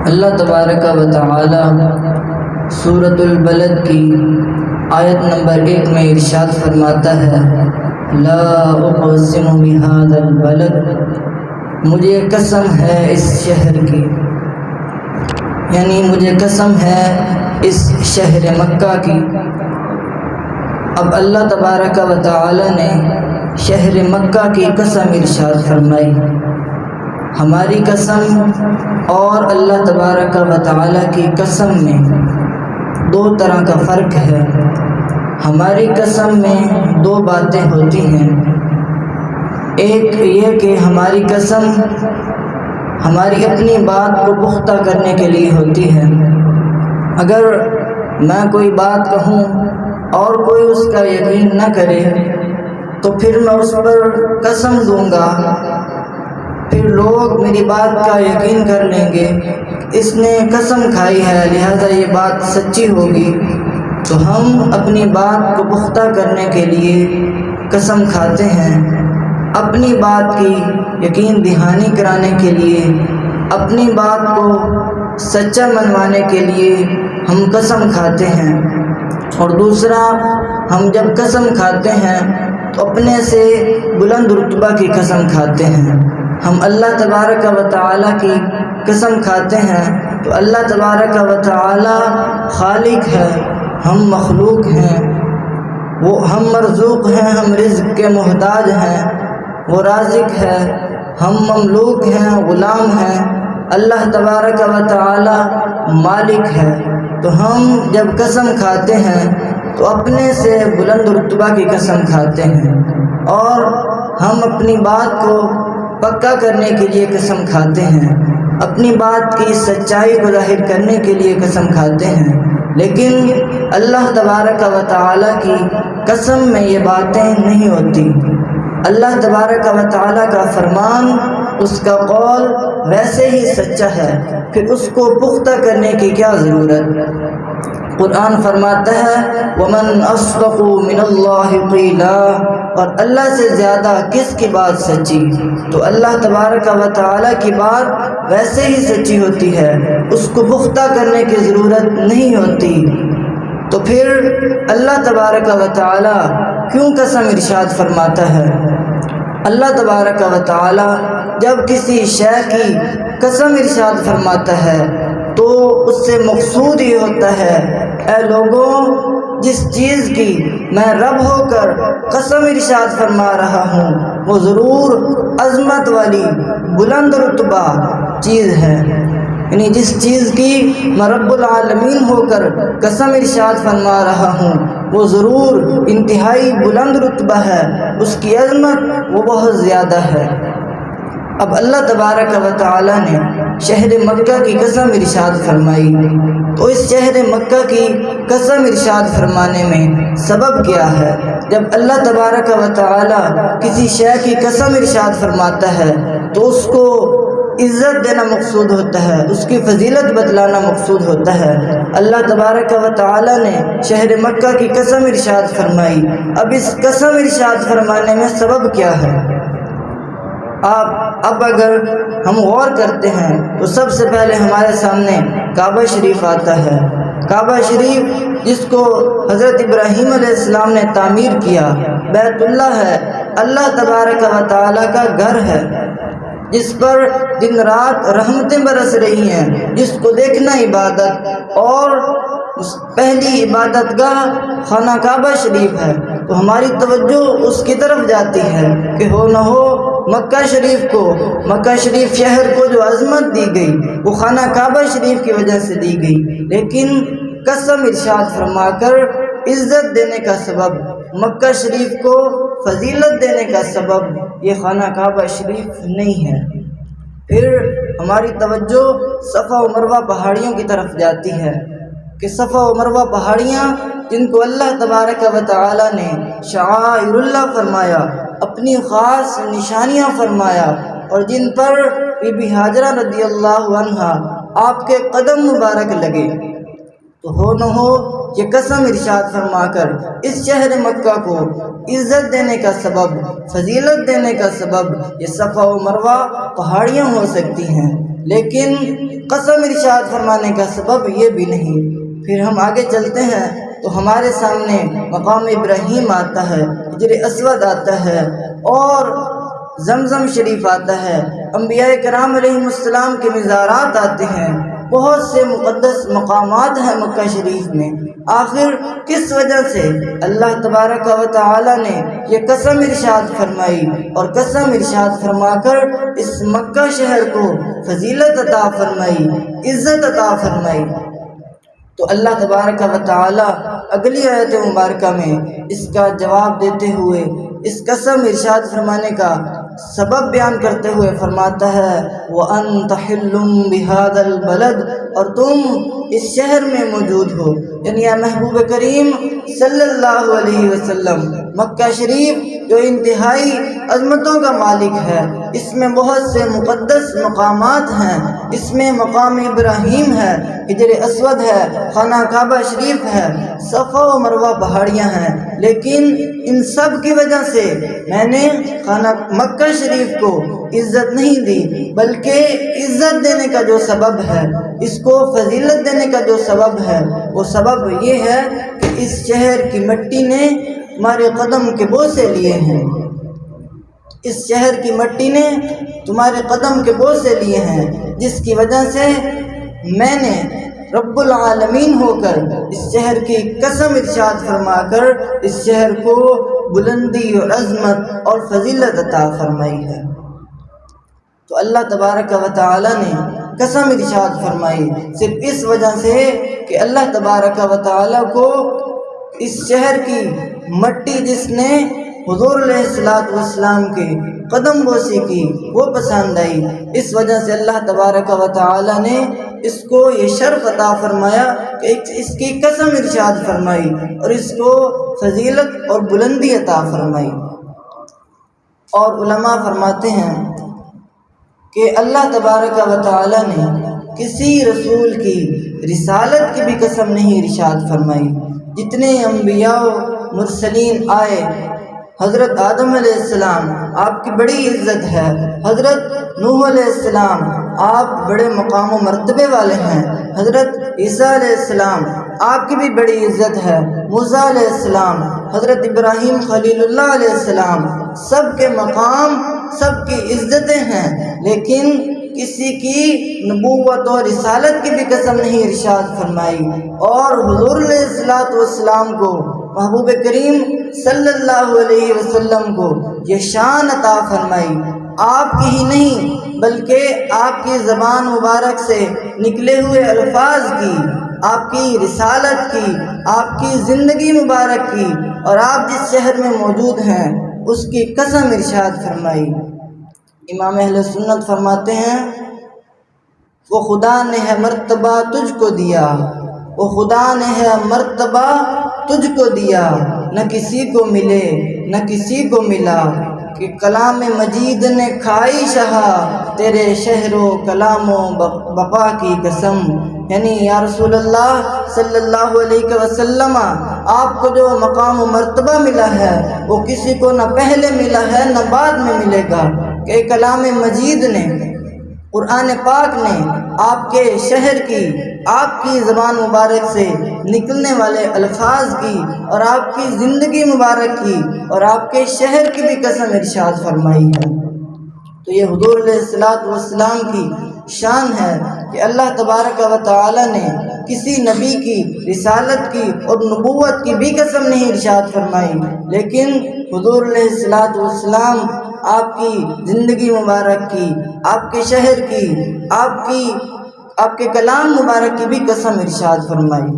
اللہ تبارک و تعالی سورۃ البلد کی آیت نمبر 1 میں ارشاد فرماتا ہے، لا اقسم بہذا البلد، مجھے قسم ہے اس شہر کی، یعنی مجھے قسم ہے اس شہر مکہ کی۔ اب اللہ تبارک و تعالی نے شہر مکہ کی قسم ارشاد فرمائی۔ ہماری قسم اور اللہ تبارک و تعالی کی قسم میں دو طرح کا فرق ہے۔ ہماری قسم میں دو باتیں ہوتی ہیں، ایک یہ کہ ہماری قسم ہماری اپنی بات کو پختہ کرنے کے لیے ہوتی ہے۔ اگر میں کوئی بات کہوں اور کوئی اس کا یقین نہ کرے تو پھر میں اس پر قسم دوں گا، پھر لوگ میری بات کا یقین کر لیں گے، اس نے قسم کھائی ہے لہذا یہ بات سچی ہوگی۔ تو ہم اپنی بات کو پختہ کرنے کے لیے قسم کھاتے ہیں، اپنی بات کی یقین دہانی کرانے کے لیے، اپنی بات کو سچا منوانے کے لیے ہم قسم کھاتے ہیں۔ اور دوسرا، ہم جب قسم کھاتے ہیں تو اپنے سے بلند رتبہ کی قسم کھاتے ہیں۔ ہم اللہ تبارک و تعالی کی قسم کھاتے ہیں تو اللہ تبارک و تعالی خالق ہے، ہم مخلوق ہیں، وہ ہم مرزوق ہیں، ہم رزق کے محتاج ہیں، وہ رازق ہے، ہم مملوک ہیں، غلام ہیں، اللہ تبارک و تعالی مالک ہے۔ تو ہم جب قسم کھاتے ہیں تو اپنے سے بلند رتبہ کی قسم کھاتے ہیں، اور ہم اپنی بات کو پکا کرنے کے لیے قسم کھاتے ہیں، اپنی بات کی سچائی کو ظاہر کرنے کے لیے قسم کھاتے ہیں۔ لیکن اللہ تبارک و تعالی کی قسم میں یہ باتیں نہیں ہوتی۔ اللہ تبارک و تعالی کا فرمان، اس کا قول ویسے ہی سچا ہے، پھر اس کو پختہ کرنے کی کیا ضرورت؟ قرآن فرماتا ہے وَمَنْ أَصْدَقُ مِنَ اللَّهِ قِيلًا، اور اللہ سے زیادہ کس کی بات سچی؟ تو اللہ تبارک و تعالی کی بات ویسے ہی سچی ہوتی ہے، اس کو پختہ کرنے کی ضرورت نہیں ہوتی۔ تو پھر اللہ تبارک و تعالی کیوں قسم ارشاد فرماتا ہے؟ اللہ تبارک و تعالی جب کسی شے کی قسم ارشاد فرماتا ہے تو اس سے مقصود یہ ہوتا ہے، اے لوگوں، جس چیز کی میں رب ہو کر قسم ارشاد فرما رہا ہوں وہ ضرور عظمت والی بلند رتبہ چیز ہے، یعنی جس چیز کی میں رب العالمین ہو کر قسم ارشاد فرما رہا ہوں وہ ضرور انتہائی بلند رتبہ ہے، اس کی عظمت وہ بہت زیادہ ہے۔ اب اللہ تبارک و تعالی نے شہر مکہ کی قسم ارشاد فرمائی، تو اس شہر مکہ کی قسم ارشاد فرمانے میں سبب کیا ہے؟ جب اللہ تبارک و تعالی کسی شے کی قسم ارشاد فرماتا ہے تو اس کو عزت دینا مقصود ہوتا ہے، اس کی فضیلت بتلانا مقصود ہوتا ہے۔ اللہ تبارک و تعالی نے شہر مکہ کی قسم ارشاد فرمائی، اب اس قسم ارشاد فرمانے میں سبب کیا ہے؟ اب اگر ہم غور کرتے ہیں تو سب سے پہلے ہمارے سامنے کعبہ شریف آتا ہے۔ کعبہ شریف جس کو حضرت ابراہیم علیہ السلام نے تعمیر کیا، بیت اللہ ہے، اللہ تبارک و تعالی کا گھر ہے، جس پر دن رات رحمتیں برس رہی ہیں، جس کو دیکھنا عبادت، اور پہلی عبادت گاہ خانہ کعبہ شریف ہے، تو ہماری توجہ اس کی طرف جاتی ہے کہ ہو نہ ہو مکہ شریف کو، مکہ شریف شہر کو جو عظمت دی گئی وہ خانہ کعبہ شریف کی وجہ سے دی گئی، لیکن قسم ارشاد فرما کر عزت دینے کا سبب، مکہ شریف کو فضیلت دینے کا سبب یہ خانہ کعبہ شریف نہیں ہے۔ پھر ہماری توجہ صفا و مروہ پہاڑیوں کی طرف جاتی ہے کہ صفا و مروہ پہاڑیاں جن کو اللہ تبارک و تعالی نے شعائر اللہ فرمایا، اپنی خاص نشانیاں فرمایا، اور جن پر بی بی ہاجرہ رضی اللہ عنہا آپ کے قدم مبارک لگے، تو ہو نہ ہو یہ قسم ارشاد فرما کر اس شہر مکہ کو عزت دینے کا سبب، فضیلت دینے کا سبب یہ صفا و مروہ پہاڑیاں ہو سکتی ہیں، لیکن قسم ارشاد فرمانے کا سبب یہ بھی نہیں۔ پھر ہم آگے چلتے ہیں تو ہمارے سامنے مقام ابراہیم آتا ہے، حجر اسود آتا ہے اور زمزم شریف آتا ہے، انبیاء کرام علیہم السلام کے مزارات آتے ہیں، بہت سے مقدس مقامات ہیں مکہ شریف میں۔ آخر کس وجہ سے اللہ تبارک و تعالی نے یہ قسم ارشاد فرمائی اور قسم ارشاد فرما کر اس مکہ شہر کو فضیلت عطا فرمائی، عزت عطا فرمائی؟ تو اللہ تبارک و تعالی اگلی آیت مبارکہ میں اس کا جواب دیتے ہوئے اس قسم ارشاد فرمانے کا سبب بیان کرتے ہوئے فرماتا ہے وَأَنْتَ حِلٌّ بِهَذَا الْبَلَدِ، اور تم اس شہر میں موجود ہو، یعنی یا محبوب کریم صلی اللہ علیہ وسلم، مکہ شریف جو انتہائی عظمتوں کا مالک ہے، اس میں بہت سے مقدس مقامات ہیں، اس میں مقام ابراہیم ہے، حجر اسود ہے، خانہ کعبہ شریف ہے، صفا و مروہ پہاڑیاں ہیں، لیکن ان سب کی وجہ سے میں نے خانہ مکہ شریف کو عزت نہیں دی، بلکہ عزت دینے کا جو سبب ہے، اس کو فضیلت دینے کا جو سبب ہے، وہ سبب یہ ہے کہ اس شہر کی مٹی نے تمہارے قدم کے بوسے لیے ہیں، اس شہر کی مٹی نے تمہارے قدم کے بوسے لیے ہیں، جس کی وجہ سے میں نے رب العالمین ہو کر اس شہر کی قسم ارشاد فرما کر اس شہر کو بلندی اور عظمت اور فضیلت عطا فرمائی ہے۔ تو اللہ تبارک و تعالی نے قسم ارشاد فرمائی صرف اس وجہ سے کہ اللہ تبارک و تعالی کو اس شہر کی مٹی جس نے حضور علیہ السلام کے قدم بوسی کی وہ پسند آئی، اس وجہ سے اللہ تبارک و تعالی نے اس کو یہ شرف عطا فرمایا کہ اس کی قسم ارشاد فرمائی اور اس کو فضیلت اور بلندی عطا فرمائی۔ اور علماء فرماتے ہیں کہ اللہ تبارک و تعالی نے کسی رسول کی رسالت کی بھی قسم نہیں ارشاد فرمائی۔ جتنے انبیاء و مرسلین آئے، حضرت آدم علیہ السلام آپ کی بڑی عزت ہے، حضرت نوح علیہ السلام آپ بڑے مقام و مرتبے والے ہیں، حضرت عیسیٰ علیہ السلام آپ کی بھی بڑی عزت ہے، موسیٰ علیہ السلام، حضرت ابراہیم خلیل اللہ علیہ السلام، سب کے مقام سب کی عزتیں ہیں، لیکن کسی کی نبوت اور رسالت کی بھی قسم نہیں ارشاد فرمائی۔ اور حضور علیہ السلام کو، محبوب کریم صلی اللہ علیہ وسلم کو یہ شان عطا فرمائی، آپ کی ہی نہیں بلکہ آپ کی زبان مبارک سے نکلے ہوئے الفاظ کی، آپ کی رسالت کی، آپ کی زندگی مبارک کی اور آپ جس شہر میں موجود ہیں اس کی قسم ارشاد فرمائی۔ امام اہل سنت فرماتے ہیں وہ خدا نے ہے مرتبہ تجھ کو دیا، وہ خدا نے ہے مرتبہ تجھ کو دیا، نہ کسی کو ملے نہ کسی کو ملا، کہ کلام مجید نے کھائی شہا تیرے شہر و کلام و بقا کی قسم۔ یعنی یا رسول اللہ صلی اللہ علیہ وسلم، آپ کو جو مقام و مرتبہ ملا ہے وہ کسی کو نہ پہلے ملا ہے نہ بعد میں ملے گا، کہ کلام مجید نے، قرآن پاک نے آپ کے شہر کی، آپ کی زبان مبارک سے نکلنے والے الفاظ کی اور آپ کی زندگی مبارک کی اور آپ کے شہر کی بھی قسم ارشاد فرمائی ہے۔ تو یہ حضور علیہ السلام کی شان ہے کہ اللہ تبارک و تعالی نے کسی نبی کی رسالت کی اور نبوت کی بھی قسم نہیں ارشاد فرمائی، لیکن حضور علیہ السلام آپ کی زندگی مبارک کی، آپ کے شہر کی، آپ کے کلام مبارک کی بھی قسم ارشاد فرمائی۔